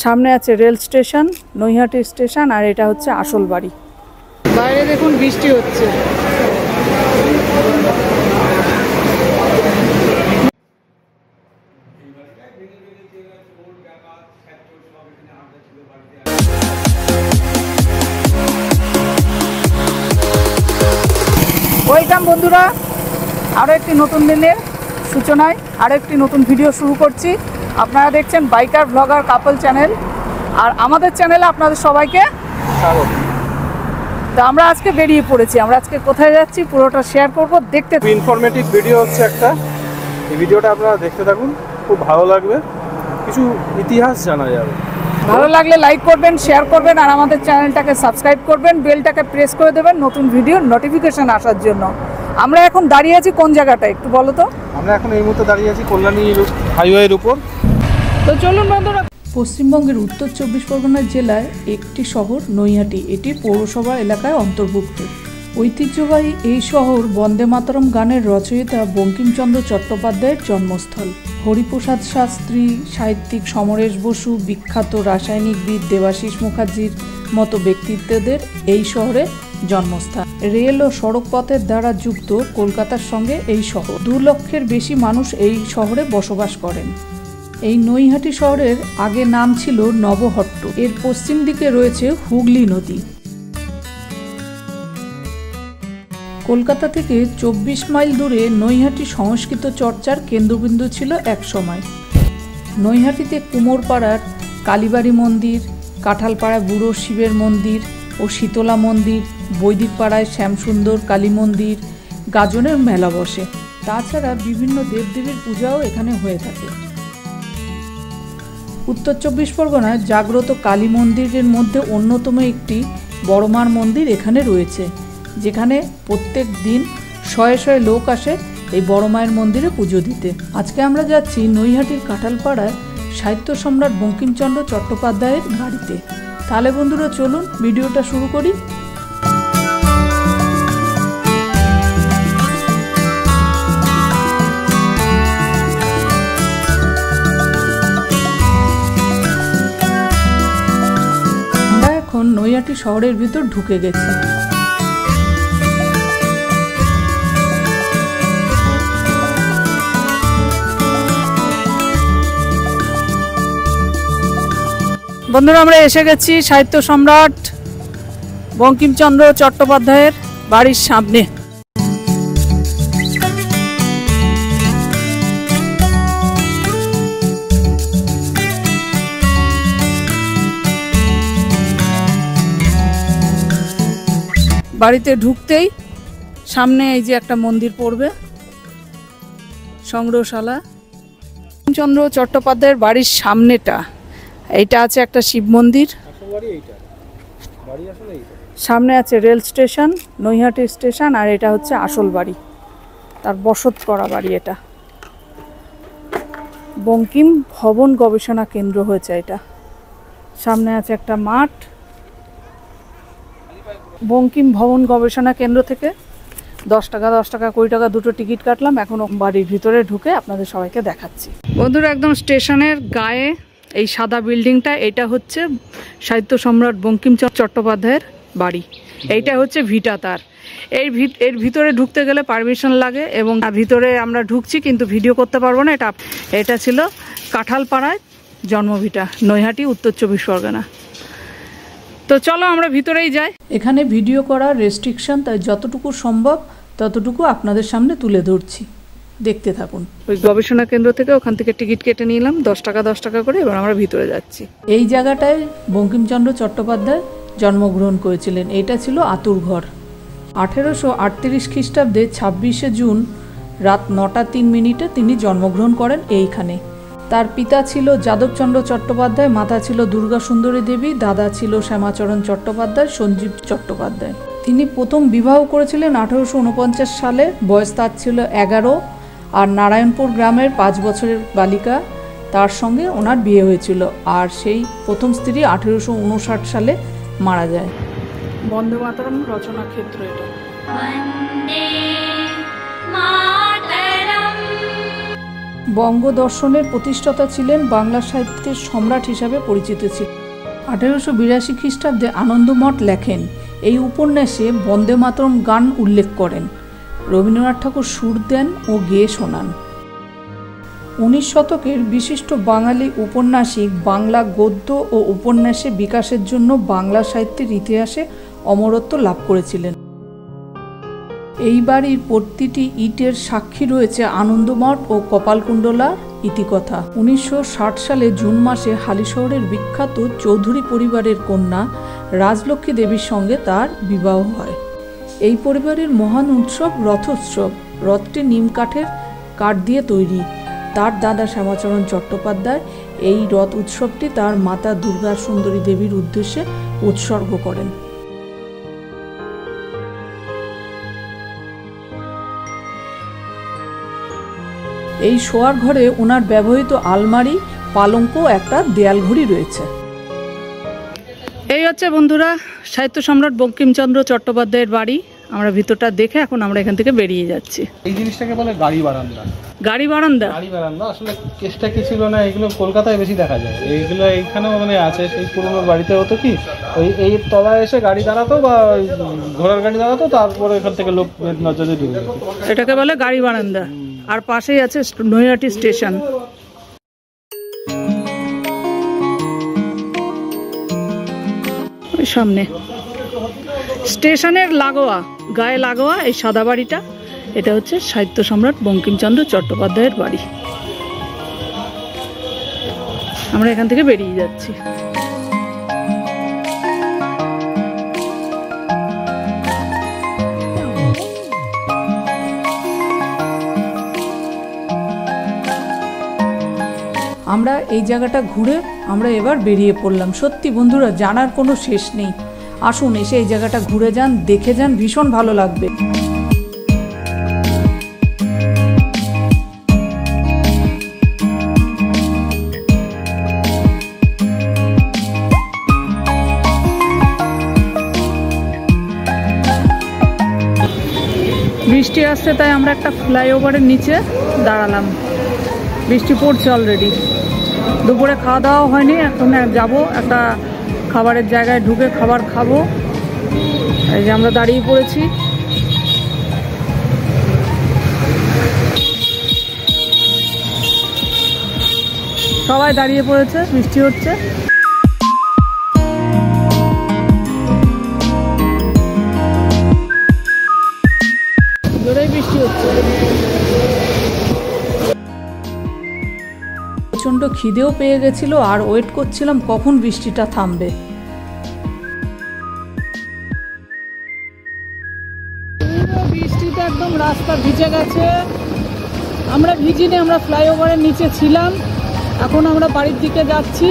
সামনে আছে rail station, Naihati station, আর এটা হচ্ছে আসল বাড়ি। বাইরে দেখুন বৃষ্টি হচ্ছে। ওয়েলকাম বন্ধুরা, আরও একটি নতুন দিনের সূচনায় আরও একটি নতুন ভিডিও শুরু করছি। আপনারা দেখছেন বাইকার ব্লগার কাপল চ্যানেল, আর আমাদের চ্যানেলে আপনাদের সবাইকে স্বাগত। তো আমরা আজকে বেরিয়ে পড়েছি। আমরা আজকে কোথায় যাচ্ছি পুরোটা শেয়ার করব, দেখতে ইনফরমেটিভ ভিডিও হচ্ছে একটা। এই ভিডিওটা আপনারা দেখতে থাকুন, খুব ভালো লাগবে, কিছু ইতিহাস জানা যাবে। ভালো লাগলে লাইক করবেন, শেয়ার করবেন, আর আমাদের চ্যানেলটাকে সাবস্ক্রাইব করবেন, বেলটাকে প্রেস করে দেবেন নতুন ভিডিওর নোটিফিকেশন আসার জন্য। আমরা এখন দাঁড়িয়ে আছি কোন জায়গাটায় একটু বলো তো? আমরা এখন এই মুহূর্তে দাঁড়িয়ে আছি কল্যাণী হাইওয়ের উপর। তো চলুন বন্ধুরা। পশ্চিমবঙ্গের উত্তর 24 পরগনা জেলায় একটি শহর নৈহাটি। এটি পৌরসভা এলাকায় অন্তর্ভুক্ত। ঐতিহ্যবাহী এই শহর বন্দে মাতরম গানের রচয়িতা বঙ্কিমচন্দ্র চট্টোপাধ্যায়ের জন্মস্থল। হরিপ্রসাদ শাস্ত্রী, সাহিত্যিক সমরেশ বসু, বিখ্যাত রাসায়নিকবিদ দেবাশিস মুখার্জির মতো ব্যক্তিত্বদের এই শহরে জন্মস্থান। রেল ও সড়ক পথের দ্বারা যুক্ত কলকাতার সঙ্গে এই শহর। 2 লক্ষের বেশি মানুষ এই শহরে বসবাস করেন। এই নৈহাটি শহরের আগে নাম ছিল নবহট্ট। এর পশ্চিম দিকে রয়েছে হুগলি নদী। কলকাতা থেকে 24 মাইল দূরে নৈহাটি সংস্কৃত চর্চার কেন্দ্রবিন্দু ছিল এক সময়। নৈহাটিতে কুমোরপাড়ার কালীবাড়ি মন্দির, কাঁঠালপাড়ায় বুড়ো শিবের মন্দির ও শীতলা মন্দির, বৈদিকপাড়ায় শ্যামসুন্দর কালী মন্দির, গাজনের মেলা বসে। তাছাড়া বিভিন্ন দেবদেবীর পূজাও এখানে হয়ে থাকে। উত্তর 24 পরগনায় জাগ্রত কালী মন্দিরের মধ্যে অন্যতম একটি বড়মার মন্দির এখানে রয়েছে, যেখানে প্রত্যেক দিন শয়ে শয়ে লোক আসে এই বড় মায়ের মন্দিরে পুজো দিতে। আজকে আমরা যাচ্ছি নৈহাটির কাঁঠালপাড়ায় সাহিত্য সম্রাট বঙ্কিমচন্দ্র চট্টোপাধ্যায়ের বাড়িতে। তাহলে বন্ধুরা চলুন ভিডিওটা শুরু করি। আমরা এখন নৈহাটি শহরের ভিতর ঢুকে গেছি। বন্ধুরা, আমরা এসে গেছি সাহিত্য সম্রাট বঙ্কিমচন্দ্র চট্টোপাধ্যায়ের বাড়ির সামনে। বাড়িতে ঢুকতেই সামনে এই যে একটা মন্দির পড়বে, সংগ্রহশালা। বঙ্কিমচন্দ্র চট্টোপাধ্যায়ের বাড়ির সামনেটা এইটা আছে একটা শিব মন্দির। সামনে আছে রেল স্টেশন, নৈহাটি স্টেশন, আর এটা হচ্ছে আসল বাড়ি, তার বসত করা বাড়ি। এটা বঙ্কিম ভবন গবেষণা কেন্দ্র হয়েছে এটা। সামনে আছে একটা মাঠ। বঙ্কিম ভবন গবেষণা কেন্দ্র থেকে 10 টাকা 10 টাকা 20 টাকা দুটো টিকিট কাটলাম। এখন বাড়ির ভিতরে ঢুকে আপনাদের সবাইকে দেখাচ্ছি। বন্ধুরা, একদম স্টেশনের গায়ে এই সাদা বিল্ডিংটা, এটা হচ্ছে সাহিত্য সম্রাট বঙ্কিমচন্দ্র চট্টোপাধ্যায়ের বাড়ি। এইটা হচ্ছে ভিটা তার। এর ভিতরে ঢুকতে গেলে পারমিশন লাগে, এবং ভিতরে আমরা ঢুকছি কিন্তু ভিডিও করতে পারবো না। এটা ছিল কাঁঠালপাড়ায় জন্মভিটা, নৈহাটি, উত্তর 24 পরগনা। তো চলো আমরা ভিতরেই যাই। এখানে ভিডিও করার রেস্ট্রিকশন, তাই যতটুকু সম্ভব ততটুকু আপনাদের সামনে তুলে ধরছি, দেখতে থাকুন। ওই গবেষণা কেন্দ্র থেকে ওখান থেকে টিকিট কেটে নিলাম 10 টাকা 10 টাকা করে। এবার আমরা ভিতরে যাচ্ছি। এই জায়গাটায় বঙ্কিমচন্দ্র চট্টোপাধ্যায় জন্মগ্রহণ করেছিলেন। এটা ছিল আতুর ঘর। 1838 খ্রিস্টাব্দে 26শে জুন রাত 9টা 3 মিনিটে তিনি জন্মগ্রহণ করেন এইখানে। তার পিতা ছিল যাদবচন্দ্র চট্টোপাধ্যায়, মাতা ছিল দুর্গা সুন্দরী দেবী, দাদা ছিল শ্যামাচরণ চট্টোপাধ্যায়, সঞ্জীব চট্টোপাধ্যায়। তিনি প্রথম বিবাহ করেছিলেন 1849 সালে। বয়স তার ছিল 11, আর নারায়ণপুর গ্রামের 5 বছরের বালিকা তার সঙ্গে ওনার বিয়ে হয়েছিল। আর সেই প্রথম স্ত্রী 1859 সালে মারা যায়। বন্দে মাতরম রচনা ক্ষেত্র এটা। বঙ্গদর্শনের প্রতিষ্ঠাতা ছিলেন, বাংলা সাহিত্যের সম্রাট হিসাবে পরিচিত ছিলেন। 1882 খ্রিস্টাব্দে আনন্দমঠ লেখেন। এই উপন্যাসে বন্দে মাতরম গান উল্লেখ করেন। রবীন্দ্রনাথ ঠাকুর সুর দেন ও গেয়ে শোনান। 19 শতকের বিশিষ্ট বাঙালি উপন্যাসিক বাংলা গদ্য ও উপন্যাসে বিকাশের জন্য বাংলা সাহিত্যের ইতিহাসে অমরত্ব লাভ করেছিলেন। এই বাড়ির প্রতিটি ইটের সাক্ষী রয়েছে আনন্দমঠ ও কপালকুণ্ডলার ইতিকথা। 1960 সালে জুন মাসে হালিশহরের বিখ্যাত চৌধুরী পরিবারের কন্যা রাজলক্ষ্মী দেবীর সঙ্গে তার বিবাহ হয়। এই পরিবারের মহান উৎসব রথোৎসব। রথটি নিম কাঠের কাঠ দিয়ে তৈরি। তার দাদা শ্যামাচরণ চট্টোপাধ্যায় এই রথ উৎসবটি তার মাতা দুর্গা সুন্দরী দেবীর উদ্দেশ্যে উৎসর্গ করেন। এই শোয়ার ঘরে ওনার ব্যবহৃত আলমারি, পালঙ্ক, একটা দেয়াল ঘড়ি রয়েছে। এই হচ্ছে বন্ধুরা সাহিত্য সম্রাট বঙ্কিমচন্দ্র চট্টোপাধ্যায়ের বাড়ি। আমরা ভিতরটা দেখে এখন আমরা এখান থেকে বেরিয়ে যাচ্ছি। এই জিনিসটাকে বলে গাড়ি বারান্দা। গাড়ি বারান্দা? গাড়ি বারান্দা আসলে কেসটা কি ছিল না, এগুলো কলকাতায় বেশি দেখা যায়। এইগুলো এইখানেও মানে আছে। সেই পুরোনো বাড়িতে হতো কি, ওই এই তলায় এসে গাড়ি দাঁড়াতো বা ঘোড়ার গাড়ি দাঁড়াতো, তারপরে এখান থেকে লোক নজরে ঢুকে যেত। এটাকে বলে গাড়ি বারান্দা। আর পাশেই আছে নৈহাটি স্টেশন। ওই সামনে স্টেশনের লাগোয়া, গায়ে লাগোয়া এই সাদা বাড়িটা, এটা হচ্ছে সাহিত্য সম্রাট বঙ্কিমচন্দ্র চট্টোপাধ্যায়ের বাড়ি। আমরা এখান থেকে বেরিয়ে যাচ্ছি। আমরা এই জায়গাটা ঘুরে আমরা এবার বেরিয়ে পড়লাম। সত্যি বন্ধুরা জানার কোনো শেষ নেই। আসুন এসে এই জায়গাটা ঘুরে যান, দেখে যান, ভীষণ ভালো লাগবে। বৃষ্টি আসছে তাই আমরা একটা ফ্লাইওভারের নিচে দাঁড়ালাম। বৃষ্টি পড়ছে অলরেডি। দুপুরে খাওয়া দাওয়া হয়নি, এখন যাব একটা খাবারের জায়গায় ঢুকে খাবার খাবো। এই যে আমরা দাঁড়িয়ে পড়েছি। সবাই দাঁড়িয়ে পড়েছে, বৃষ্টি হচ্ছে। জোরেই বৃষ্টি হচ্ছে। প্রচণ্ড খিদেও পেয়ে গেছিল আর ওয়েট করছিলাম কখন বৃষ্টিটা থামবে। বৃষ্টিতে একদম রাস্তা ভিজে গেছে। আমরা ভিজিনি, আমরা ফ্লাইওভারের নিচে ছিলাম। এখন আমরা বাড়ির দিকে যাচ্ছি।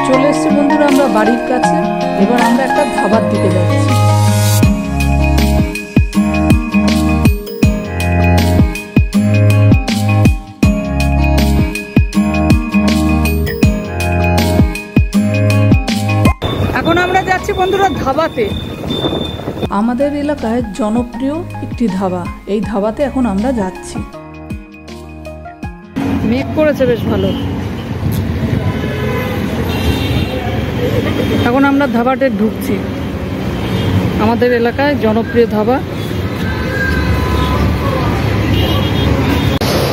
চলে এসেছি বন্ধুরা আমরা বাড়ির কাছে। এবার আমরা একটা ধাবার দিকে যাচ্ছি। এখন আমরা যাচ্ছি বন্ধুরা ধাবাতে। আমাদের এলাকায় জনপ্রিয় একটি ধাবা। এই ধাবাতে এখন আমরা যাচ্ছি। মেঘ করেছে বেশ ভালো। এখন আমরা ধাবাতে ঢুকছি। আমাদের এলাকায় জনপ্রিয় ধাবা।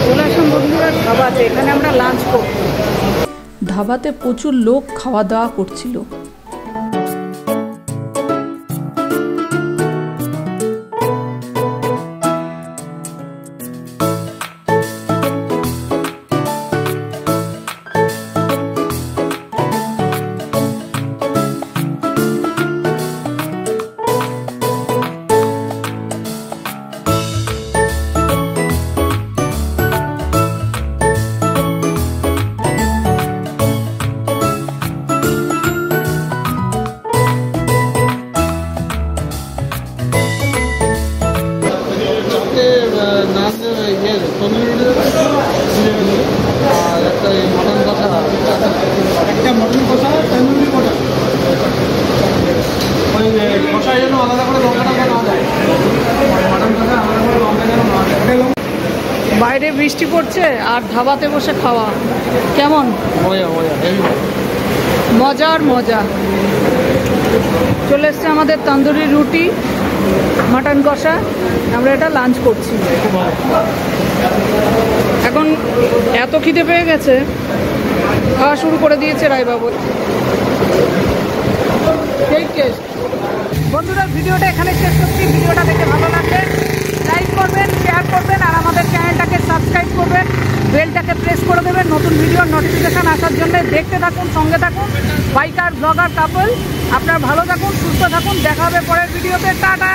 চলে আসুন বন্ধুরা ধাবাতে। এখানে আমরা লাঞ্চ করব। ধাবাতে প্রচুর লোক খাওয়া দাওয়া করছিল। মটন কষা, একটা মটন কষা, তন্দুরি কষা। ওই কষায় যেন আলাদা করে লঙ্কা টঙ্কা না দেয়, মটন কষা আলাদা করে লঙ্কা যেন না দেয়। বাইরে বৃষ্টি পড়ছে আর ধাবাতে বসে খাওয়া কেমন? মজা মজা, হেভি মজার মজা। চলে এসছে আমাদের তন্দুরি রুটি, মাটন কষা, আমরা এটা লাঞ্চ করছি। এখন এত খিদে পেয়ে গেছে, খাওয়া শুরু করে দিয়েছে রায়বাবু। সেই টেস্ট। বন্ধুরা, ভিডিওটা এখানে শেষ করছি। ভিডিওটা দেখে ভালো লাগলে লাইক করবেন, শেয়ার করবেন, আর আমাদের চ্যানেলটাকে সাবস্ক্রাইব করবেন, বেলটাকে প্রেস করে দেবেন নতুন ভিডিওর নোটিফিকেশান আসার জন্য। দেখতে থাকুন, সঙ্গে থাকুন। বাইকার ব্লগার কাপল, আপনারা ভালো থাকুন, সুস্থ থাকুন। দেখা হবে পরের ভিডিওতে। টাটা।